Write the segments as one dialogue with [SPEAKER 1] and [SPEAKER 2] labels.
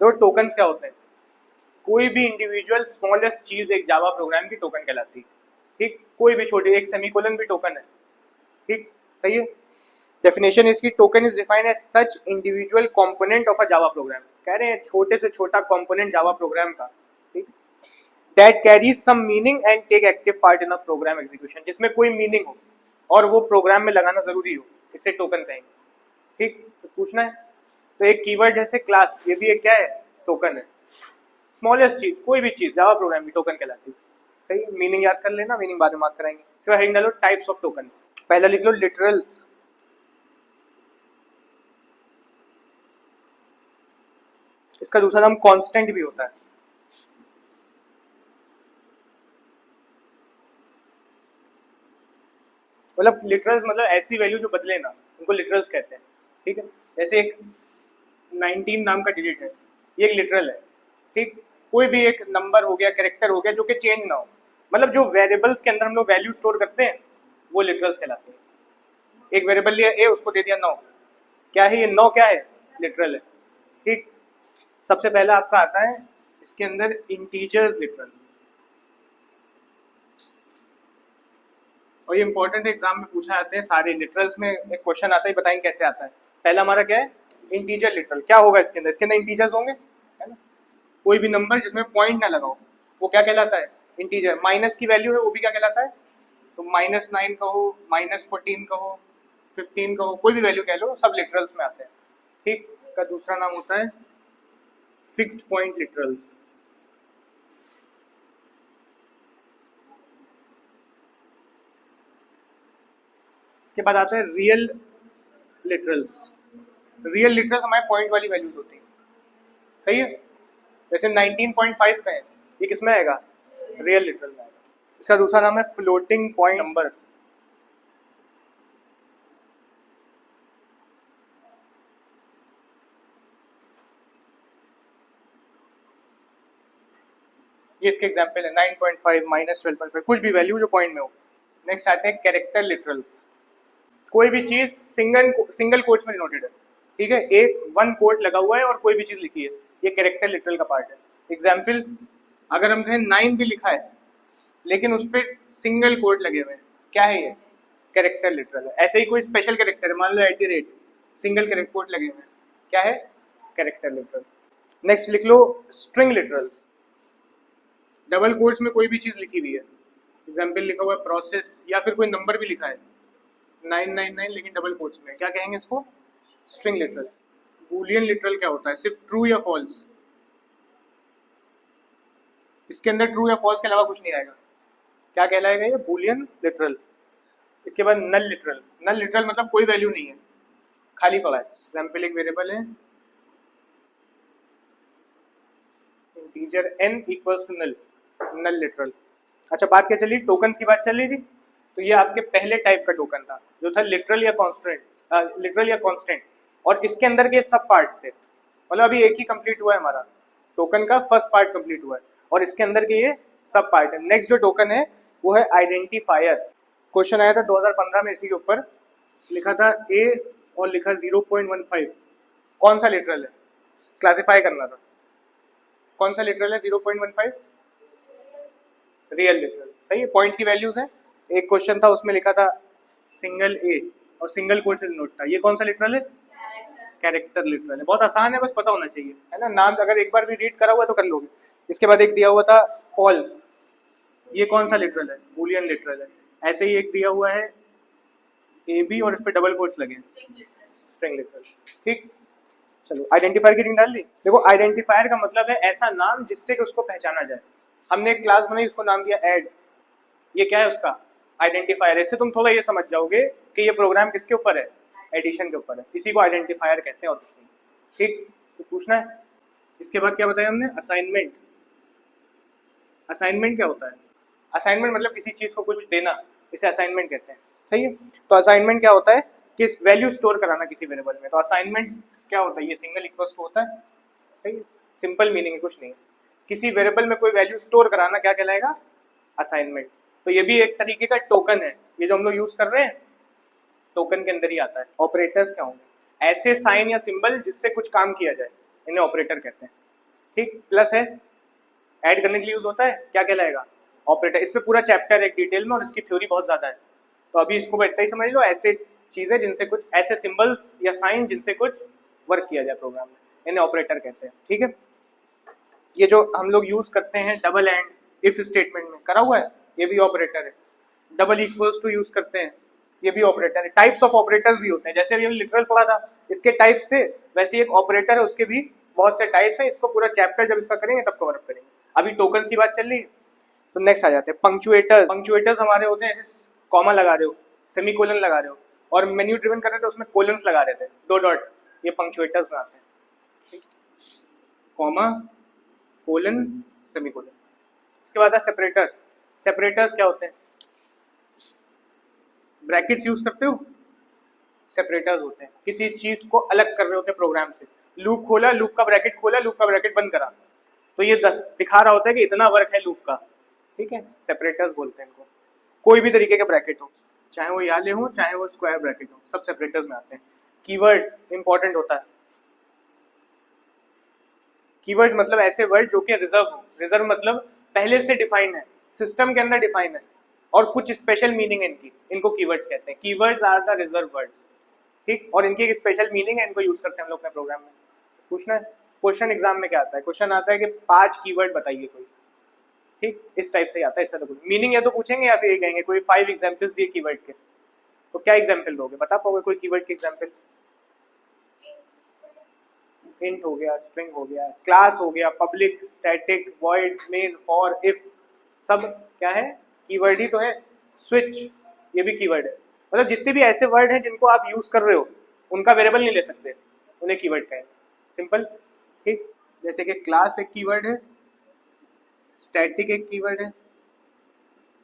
[SPEAKER 1] तो टोकन्स क्या होते हैं? कोई भी इंडिविजुअल स्मॉलेस्ट चीज एक जावा प्रोग्राम की टोकन कहलाती है। ठीक, कोई भी छोटी, एक सेमीकोलन भी टोकन है। ठीक, सही है। डेफिनेशन इसकी, token is defined as such individual component of a Java program. कह रहे हैं छोटे से छोटा कंपोनेंट जावा प्रोग्राम का, ठीक, that carries some meaning and take active part in a program execution, जिसमें कोई मीनिंग हो और वो प्रोग्राम में लगाना जरूरी हो, इसे टोकन कहेंगे। ठीक, तो पूछना है। तो एक कीवर्ड जैसे क्लास, ये भी एक क्या है? टोकन है। स्मॉलेस्ट चीज, कोई भी चीज जावा प्रोग्राम की टोकन कहलाती है। सही, मीनिंग याद कर लेना, मीनिंग बाद में मार्क कराएंगे। इसके बाद हेडिंग डालो टाइप्स ऑफ टोकन्स। पहला लिख लो लिटरल्स। इसका दूसरा नाम कांस्टेंट भी होता है। मतलब लिटरल्स मतलब ऐसी वैल्यू जो बदले ना, उनको लिटरल्स कहते हैं। ठीक है, जैसे एक 19 नाम का डिजिट है, ये एक लिटरल है। ठीक, कोई भी एक नंबर हो गया, कैरेक्टर हो गया जो कि चेंज ना हो, मतलब जो वेरिएबल्स के अंदर हम लोग वैल्यू स्टोर करते हैं वो लिटरल्स कहलाते हैं। एक वेरिएबल लिया ए, उसको दे दिया 9, क्या है ये 9? क्या है? लिटरल है। ठीक, सबसे पहला आपका आता है इसके अंदर इंटीजर्स लिटरल, और ये इंपॉर्टेंट एग्जाम में पूछा जाते हैं सारे लिटरल्स में। एक क्वेश्चन आता है, बताएंगे कैसे आता है। पहला हमारा क्या है? Integer literal. क्या होगा इसके अंदर? इसके अंदर इंटीजर्स होंगे, है ना। कोई भी नंबर जिसमें पॉइंट ना लगाओ वो क्या कहलाता है? इंटीजर। माइनस की वैल्यू है वो भी क्या कहलाता है? तो -9 कहो, -14 कहो, 15 कहो, कोई भी वैल्यू कह लो, सब लिटरल्स में आते हैं। ठीक, का दूसरा नाम होता है फिक्स्ड पॉइंट लिटरल्स। इसके बाद आता है रियल लिटरल्स। रियल लिटरल्स हमारे पॉइंट वाली वैल्यूज होती हैं, सही है। जैसे 19.5 का है, ये किसमें आएगा? रियल लिटरल में आएगा। इसका दूसरा नाम है फ्लोटिंग पॉइंट नंबर्स। ये इसके एग्जांपल है 9.5, -12.5, कुछ भी वैल्यू जो पॉइंट में हो। नेक्स्ट आते हैं कैरेक्टर लिटरल्स। कोई भी चीज सिंगल कोट्स में डिनोटेड है, ठीक है, एक वन कोट लगा हुआ है और कोई भी चीज लिखी है, ये कैरेक्टर लिटरल का पार्ट है। एग्जाम्पल, अगर हम कहें 9 भी लिखा है लेकिन उस पर सिंगल कोट लगे हुए हैं, क्या है ये? कैरेक्टर लिटरल है। ऐसे ही कोई स्पेशल कैरेक्टर है, मान लो @ सिंगल कैरेक्टर कोट लगे हुए हैं, क्या है? Character literal. नेक्स्ट लिख लो स्ट्रिंग लिटरल। डबल कोट्स में कोई भी चीज लिखी हुई है, एग्जाम्पल लिखा हुआ है प्रोसेस, या फिर कोई नंबर भी लिखा है 999 लेकिन डबल कोट्स में, क्या कहेंगे इसको? String literal. बूलियन लिटरल क्या होता है? सिर्फ ट्रू या फॉल्स, इसके अंदर ट्रू या फॉल्स के अलावा कुछ नहीं आएगा, क्या कहलाएगा ये? Boolean literal. इसके बाद नल लिटरल। नल लिटरल मतलब कोई वैल्यू नहीं है, खाली पड़ा है। एग्जाम्पल, एक वेरिएबल है integer n equals to null, null literal. अच्छा, बात क्या चली? टोकन्स की बात चल रही थी। तो ये आपके पहले टाइप का टोकन था जो था लिटरल या कांस्टेंट, लिटरल या कांस्टेंट, और इसके अंदर के सब पार्ट्स थे। मतलब अभी एक ही कंप्लीट हुआ है हमारा, टोकन का फर्स्ट पार्ट कंप्लीट हुआ है और इसके अंदर के ये सब पार्ट है। नेक्स्ट जो टोकन है वो है आइडेंटिफायर। क्वेश्चन आया था 2015 में इसी के ऊपर, लिखा था ए और लिखा 0.15, कौन सा लिटरल है? क्लासिफाई करना था, कौन सा लिटरल है 0.15? Real literal. सही है, पॉइंट की वैल्यूज है। एक क्वेश्चन था उसमें लिखा था सिंगल ए और सिंगल कोट से नोट था, ये कौन सा लिटरल है? कैरेक्टर लिटरल है। बहुत आसान है, बस पता होना चाहिए, है ना। नाम अगर एक बार भी रीड करा हुआ तो कर लोगे। इसके बाद एक दिया हुआ था फॉल्स, ये कौन सा लिटरल है? बूलियन लिटरल है। ऐसे ही एक दिया हुआ है ए बी और इस पर डबल कोट्स लगे, स्ट्रिंग लिटरल। ठीक, चलो आइडेंटिफायर की रिंग डाल ली। देखो, आइडेंटिफायर का मतलब है ऐसा नाम जिससे कि उसको पहचाना जाए। हमने एक क्लास बनाई, उसको नाम दिया ऐड, ये क्या है? उसका आइडेंटिफायर। इससे तुम थोड़ा ये समझ जाओगे कि ये प्रोग्राम किसके ऊपर है? एडिशन के ऊपर है। इसी को आइडेंटिफायर कहते हैं और कुछ नहीं। ठीक, तो पूछना है। इसके बाद क्या बताया हमने? असाइनमेंट। असाइनमेंट क्या होता है? असाइनमेंट मतलब किसी चीज को कुछ देना, इसे असाइनमेंट कहते हैं। सही है, तो असाइनमेंट क्या होता है? किस वैल्यू स्टोर कराना किसी वेरिएबल में। तो असाइनमेंट क्या होता है? ये सिंगल इक्वल्स टू होता है। सही है, सिंपल मीनिंग है, कुछ नहीं है। किसी वेरिएबल में कोई वैल्यू स्टोर कराना क्या कहलाएगा? असाइनमेंट। तो ये भी एक तरीके का टोकन है, ये जो हम लोग यूज कर रहे हैं टोकन के अंदर ही आता है। ऑपरेटर्स क्या होंगे? ऐसे साइन या सिंबल जिससे कुछ काम किया जाए, इन्हें ऑपरेटर कहते हैं। ठीक, प्लस है, ऐड करने के लिए यूज होता है, क्या कहलाएगा, ऑपरेटर। इस पे पूरा चैप्टर है डिटेल में और इसकी थ्योरी बहुत ज़्यादा है, तो अभी इसको इतना ही समझ लो, ऐसे चीज़ें जिनसे कुछ, ऐसे सिंबल्स या साइन जिनसे कुछ वर्क किया जाए प्रोग्राम में, इन्हें ऑपरेटर कहते हैं। ठीक है, ये जो हम लोग यूज करते हैं डबल एंड इफ स्टेटमेंट में करा हुआ है, ये भी ऑपरेटर है। डबल इक्वल्स टू यूज करते हैं, ये भी ऑपरेटर है। टाइप्स ऑफ ऑपरेटर्स भी होते हैं, जैसे अभी हमने लिटरल पढ़ा था, इसके टाइप्स थे, वैसे एक ऑपरेटर है उसके भी बहुत से टाइप्स हैं। इसको पूरा चैप्टर जब इसका करेंगे तब कवर अप करेंगे, अभी टोकन्स की बात चल रही है। तो नेक्स्ट आ जाते हैं पंक्चुएटर्स। पंक्चुएटर्स हमारे होते हैं, कॉमा लगा रहे हो, सेमीकोलन लगा रहे हो, और मेन्यू ड्रिवन कर रहे थे उसमें कोलन्स लगा रहे थे, दो डॉट, ये पंक्चुएटर्स में आते हैं, कॉमा, कोलन, सेमीकोलन। उसके बाद है सेपरेटर। सेपरेटर्स क्या होते हैं, ब्रैकेट्स यूज करते हो, सेपरेटर्स होते हैं, किसी चीज को अलग कर रहे होते हैं प्रोग्राम से। लूप खोला, लूप का ब्रैकेट खोला, लूप का ब्रैकेट बंद करा, तो ये दिखा रहा होता है कि इतना वर्क है लूप का। ठीक है, सेपरेटर्स बोलते हैं इनको। कोई भी तरीके के ब्रैकेट हो, चाहे वो याले हो चाहे वो स्क्वायर ब्रैकेट हो, सब सेपरेटर्स में आते हैं। कीवर्ड्स इंपॉर्टेंट होता है। कीवर्ड्स मतलब ऐसे वर्ड जो कि रिजर्व हो। रिजर्व मतलब पहले से डिफाइन है, सिस्टम के अंदर डिफाइन है और कुछ स्पेशल मीनिंग है इनकी, इनको कीवर्ड्स कहते हैं। Keywords are the reserve words. ठीक, और इनकी एक स्पेशल मीनिंग है, इनको यूज करते हैं हम लोग अपने प्रोग्राम में। पूछना है, क्वेश्चन एग्जाम में क्या आता है, क्वेश्चन आता है कि 5 कीवर्ड बताइए कोई। ठीक, इस टाइप से आता है, इससे तो कुछ मीनिंग या तो पूछेंगे या फिर ये कहेंगे कोई 5 एग्जांपल्स दिए कीवर्ड के, तो क्या एग्जांपल दोगे, बता पाओगे कोई कीवर्ड के एग्जांपल? इंट हो गया, स्ट्रिंग हो गया, क्लास हो गया, public, static, void, main, for, if, सब क्या है, कीवर्ड ही तो है। स्विच, ये भी कीवर्ड है। मतलब जितने भी ऐसे वर्ड हैं जिनको आप यूज कर रहे हो, उनका वेरिएबल नहीं ले सकते, उन्हें कीवर्ड कहें, सिंपल। ठीक, जैसे कि क्लास एक कीवर्ड है, स्टैटिक एक कीवर्ड है,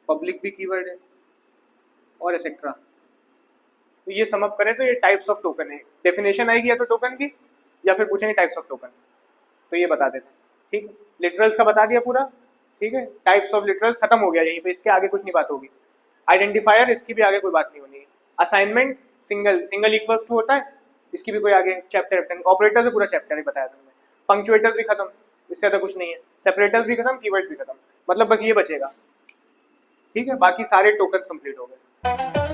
[SPEAKER 1] पब्लिक भी कीवर्ड है, और एक्सेट्रा। तो ये सम अप करें तो ये टाइप्स ऑफ टोकन है। डेफिनेशन आएगी या तो टोकन की, या फिर पूछेंगे टाइप्स ऑफ टोकन, तो ये बता देते हैं। ठीक, लिटरल्स का बता दिया पूरा। ठीक है, टाइप्स ऑफ लिटरल्स खत्म हो गया यहीं पे, इसके आगे कुछ नहीं बात होगी। आइडेंटिफायर, इसकी भी आगे कोई बात नहीं होनी है। असाइनमेंट, सिंगल इक्वल्स टू होता है, इसकी भी कोई आगे चैप्टर। ऑपरेटर से पूरा चैप्टर ही बताया था मैंने। पंक्चुएटर्स भी खत्म, इससे तो कुछ नहीं है। सेपरेटर्स भी खत्म, कीवर्ड भी खत्म, मतलब बस ये बचेगा। ठीक है, बाकी सारे टोकन्स कंप्लीट हो गए।